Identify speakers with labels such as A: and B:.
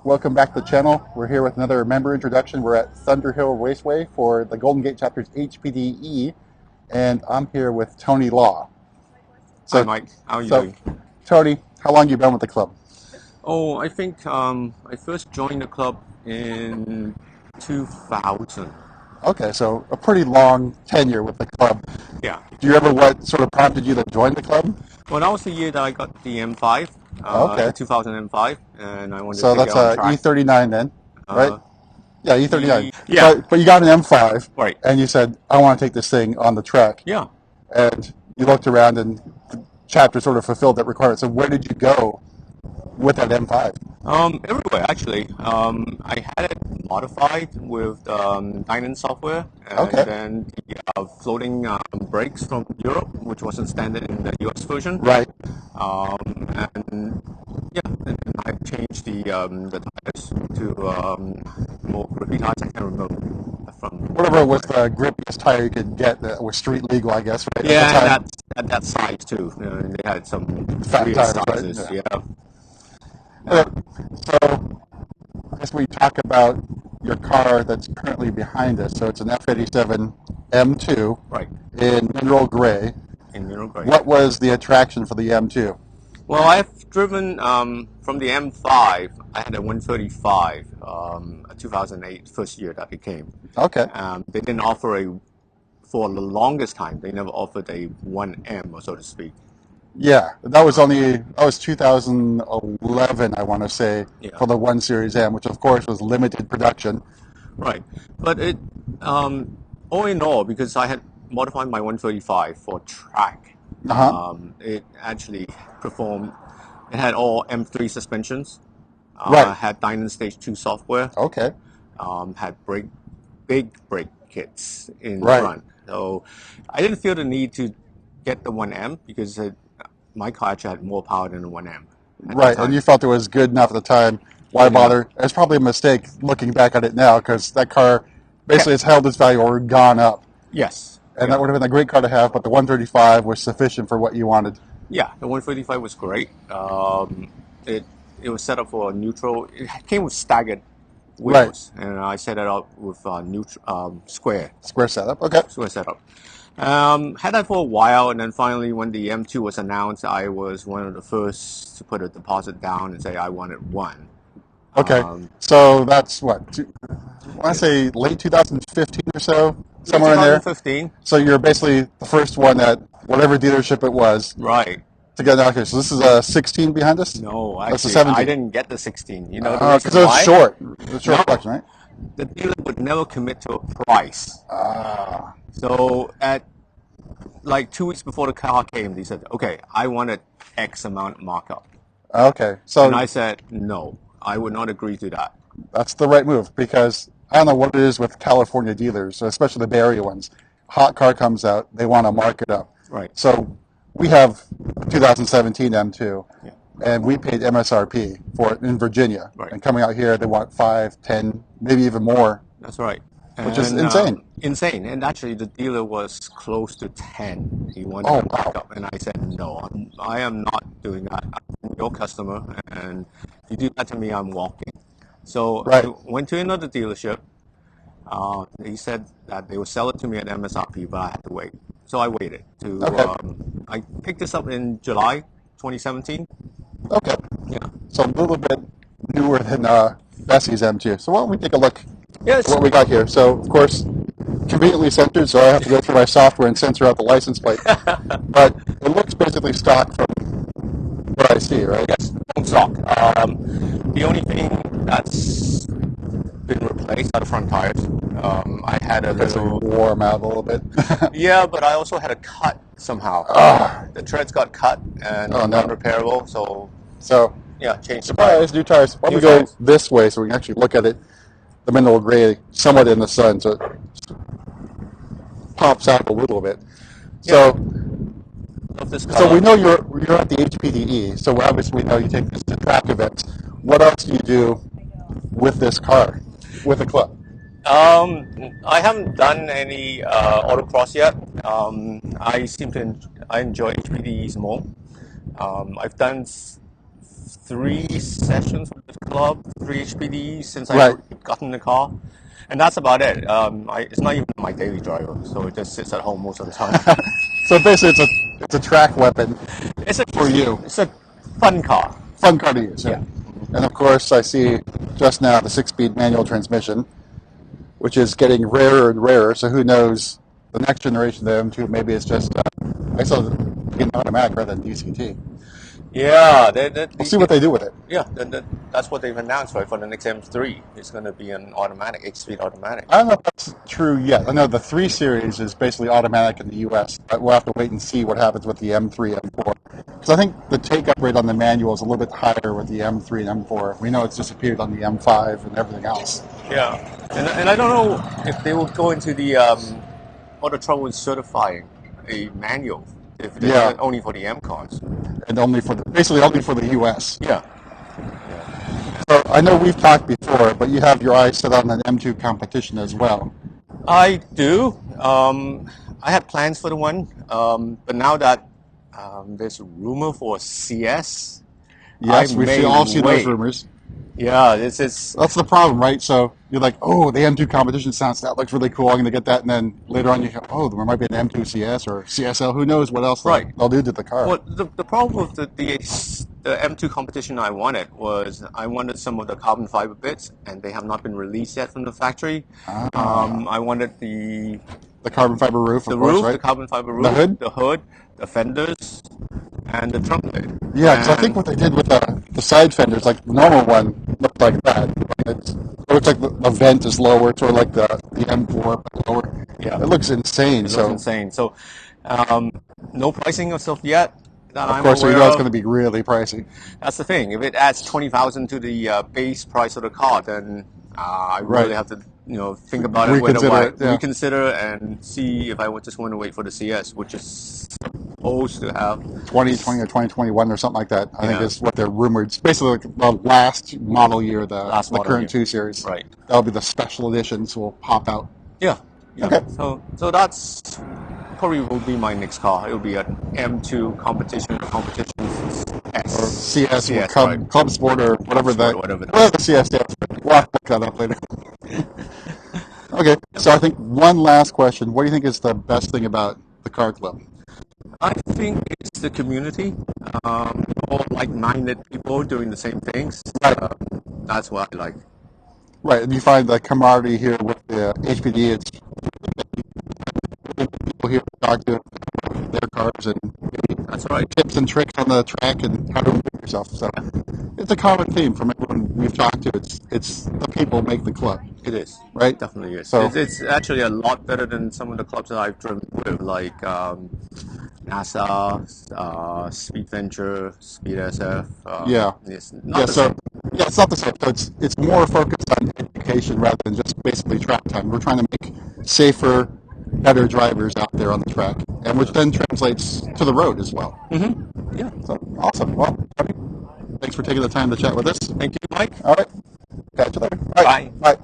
A: Welcome back to the channel. We're here with another member introduction. We're at Thunderhill Raceway for the Golden Gate Chapter's HPDE, and I'm here with Tony Law.
B: Hi
A: So,
B: Mike, how are you
A: so
B: doing?
A: Tony, how long you been with the club?
B: Oh, I think I first joined the club in 2000.
A: Okay, so a pretty long tenure with the club.
B: Yeah.
A: Do you remember what sort of prompted you to join the club?
B: Well, that was the year that I got the M5
A: Okay,
B: in 2005, and I wanted
A: so
B: to
A: that's
B: get on
A: a
B: track.
A: E39 then, right?
B: Uh,
A: Yeah, E39.
B: yeah,
A: But you got an M5,
B: right.
A: and you said, I want to take this thing on the track.
B: Yeah.
A: And you looked around, and the chapter sort of fulfilled that requirement. So where did you go with that M5?
B: Everywhere actually. I had it modified with Dynan software, and
A: Okay,
B: then the floating brakes from Europe, which wasn't standard in the US version.
A: right.
B: And yeah, and then I changed the tires to more grippy tires. I can't remember from
A: Whatever was the grippiest tire you could get that was street legal, I guess, right at the
B: yeah, and
A: time.
B: that size too. They had some
A: Fat
B: weird
A: tires, right?
B: sizes.
A: Yeah.
B: Yeah,
A: Okay, so I guess we talk about your car that's currently behind us. So it's an F87 M2
B: right.
A: in mineral gray.
B: In mineral gray.
A: What was the attraction for the M2?
B: Well, I've driven from the M5. I had a 135, a 2008 first year that it came.
A: Okay.
B: They didn't offer for the longest time. They never offered a 1M, or so to speak.
A: Yeah, that was 2011, I want to say,
B: Yeah.
A: for the 1 Series M, which of course was limited production.
B: Right, but all in all, because I had modified my 135 for track,
A: Uh-huh.
B: it actually performed. It had all M3 suspensions,
A: Right.
B: had Dynan Stage 2 software,
A: Okay.
B: had big brake kits in
A: Right.
B: front. So I didn't feel the need to get the 1M because my car actually had more power than the 1M at that
A: Right. And
B: time.
A: you felt it was good enough at the time. Why
B: Good enough.
A: bother? It's probably a mistake looking back at it now because that car basically
B: Kept.
A: has held its value or gone up.
B: Yes.
A: And that
B: Yeah.
A: would have been a great car to have, but the 135 was sufficient for what you wanted.
B: Yeah, the 135 was great. It was set up for a neutral. It came with staggered
A: Right.
B: wheels, and I set it up with neutral
A: Square setup. Okay.
B: square setup. Had that for a while, and then finally, when the M2 was announced, I was one of the first to put a deposit down and say I wanted one.
A: Okay.
B: Um,
A: So that's what? I want to say late 2015 or so,
B: Late
A: somewhere in there.
B: 2015,
A: So you're basically the first one at whatever dealership it was
B: right?
A: to get an okay. So this is a 16 behind us?
B: No,
A: That's a
B: actually, I
A: 17.
B: didn't get the 16. You know the
A: Because
B: reason
A: it was
B: why?
A: short. It was a short
B: No,
A: collection, right?
B: the dealer would never commit to a price.
A: Ah,
B: So at like 2 weeks before the car came, they said, "Okay, I wanted X amount markup,"
A: okay.
B: and
A: So
B: I said, "No, I would not agree to that."
A: that's the right move because I don't know what it is with California dealers, especially the Bay Area ones. Hot car comes out, they want to mark it up.
B: Right.
A: So we have a 2017 M2,
B: Yeah.
A: and we paid MSRP for it in Virginia.
B: Right.
A: And coming out here, they want 5, 10, maybe even more,
B: That's right.
A: which is
B: And
A: insane.
B: insane. And actually, the dealer was close to 10. He wanted
A: Oh,
B: a
A: wow.
B: markup, and I said, "No, I am not doing that. I'm your customer, and if you do that to me, I'm walking." So I
A: Right.
B: went to another dealership. They said that they would sell it to me at MSRP, but I had to wait. So I waited to.
A: Okay.
B: I picked this up in July 2017.
A: Okay.
B: Yeah.
A: So a little bit newer than Bessie's M2. So why don't we take a look at
B: Yes.
A: what we got here? So, of course, conveniently centered, so I have to go through my software and censor out the license plate. But it looks basically stock from what I see, right?
B: Yes. Home stock. The only thing that's been replaced are the front tires. I had a
A: Okay, so you
B: little.
A: wore them out a little bit.
B: Yeah, but I also had a cut somehow.
A: Ah,
B: The treads got cut and
A: oh no.
B: non-repairable. So
A: So,
B: yeah, changed the tire.
A: surprise, new tires. Why don't
B: New
A: we go
B: tires.
A: this way so we can actually look at it? The mineral gray, somewhat in the sun, so it pops out a little bit.
B: Yeah,
A: So,
B: love this
A: so we
B: color.
A: know you're at the HPDE. So obviously we know you take this to track events. What else do you do with this car, with the club?
B: I haven't done any autocross yet. I enjoy HPDEs more. I've done 3 sessions with the club, 3 HPDEs since
A: Right.
B: I've gotten the car, and that's about it. It's not even my daily driver, so it just sits at home most of the time.
A: So basically, it's a track weapon
B: It's a
A: for you.
B: it's a fun car.
A: Fun car to use.
B: Yeah.
A: And of course, I see just now the 6-speed manual transmission, which is getting rarer and rarer. So who knows? The next generation of the M2, maybe it's just I saw an automatic rather than DCT.
B: Yeah,
A: We'll see what they do with it.
B: Yeah, that's what they've announced, right? For the next M3, it's going to be an automatic, 8-speed automatic.
A: I don't know if that's true yet. I know the 3 Series is basically automatic in the U.S., but we'll have to wait and see what happens with the M3, M4. Because I think the take-up rate on the manual is a little bit higher with the M3 and M4. We know it's disappeared on the M5 and everything else.
B: Yeah, and I don't know if they will go into the all the trouble with certifying a manual if they do it only for the M cars.
A: And basically only for the U.S.
B: Yeah.
A: So I know we've talked before, but you have your eyes set on an M2 competition as well.
B: I do. I had plans for the one, but now that there's a rumor for CS,
A: Yes, we all see those rumors.
B: Yeah, that's
A: the problem, right? So you're like, oh, the M2 competition that looks really cool. I'm going to get that, and then later on you go, oh, there might be an M2 CS or CSL. Who knows what else they'll do to the car?
B: Well, the problem with the M2 competition I wanted was I wanted some of the carbon fiber bits, and they have not been released yet from the factory. I wanted the
A: carbon fiber roof,
B: the
A: of course,
B: roof,
A: right?
B: the carbon fiber roof, the hood, the fenders, and the trunk lid.
A: Yeah, because I think what they did with the side fenders, like the normal one, looked like that. It looks like the vent is lower, sort of like the M4, but lower.
B: Yeah,
A: it looks insane.
B: It looks insane. So, no pricing of stuff yet.
A: Of course, you know it's going to be really pricey.
B: That's the thing. If it adds 20,000 to the base price of the car, then I really have to, think about it, reconsider and see if I just want to wait for the CS, which is supposed to have
A: 2020 or 2021 or something like that. I think is what they're rumored. It's basically like the last model year, the current 2 Series.
B: Right.
A: That'll be the special editions will pop out.
B: Yeah.
A: Okay.
B: So that's probably will be my next car. It'll be an M2 competition S.
A: Or CS,
B: CS
A: Club Sport or whatever the CS stands for. We'll have to look that up later. Okay, so I think one last question. What do you think is the best thing about the car club?
B: I think it's the community. All like-minded people doing the same things.
A: Right.
B: That's what I like.
A: Right, and you find the camaraderie here with the HPD. It's people here to talk to their cars and
B: that's right.
A: Tips and tricks on the track and how to improve yourself. So it's a common theme from everyone we've talked to. It's the people make the club.
B: It is.
A: Right?
B: Definitely is.
A: So
B: it's actually a lot better than some of the clubs that I've driven with, like NASA, Speed Venture, Speed SF. It's not
A: the same. So it's more focused on education rather than just basically track time. We're trying to make safer, better drivers out there on the track, and which then translates to the road as well.
B: Mm-hmm. Yeah.
A: So awesome. Well, thanks for taking the time to chat with us.
B: Thank you, Mike.
A: All right. Catch you later.
B: Bye.
A: Bye.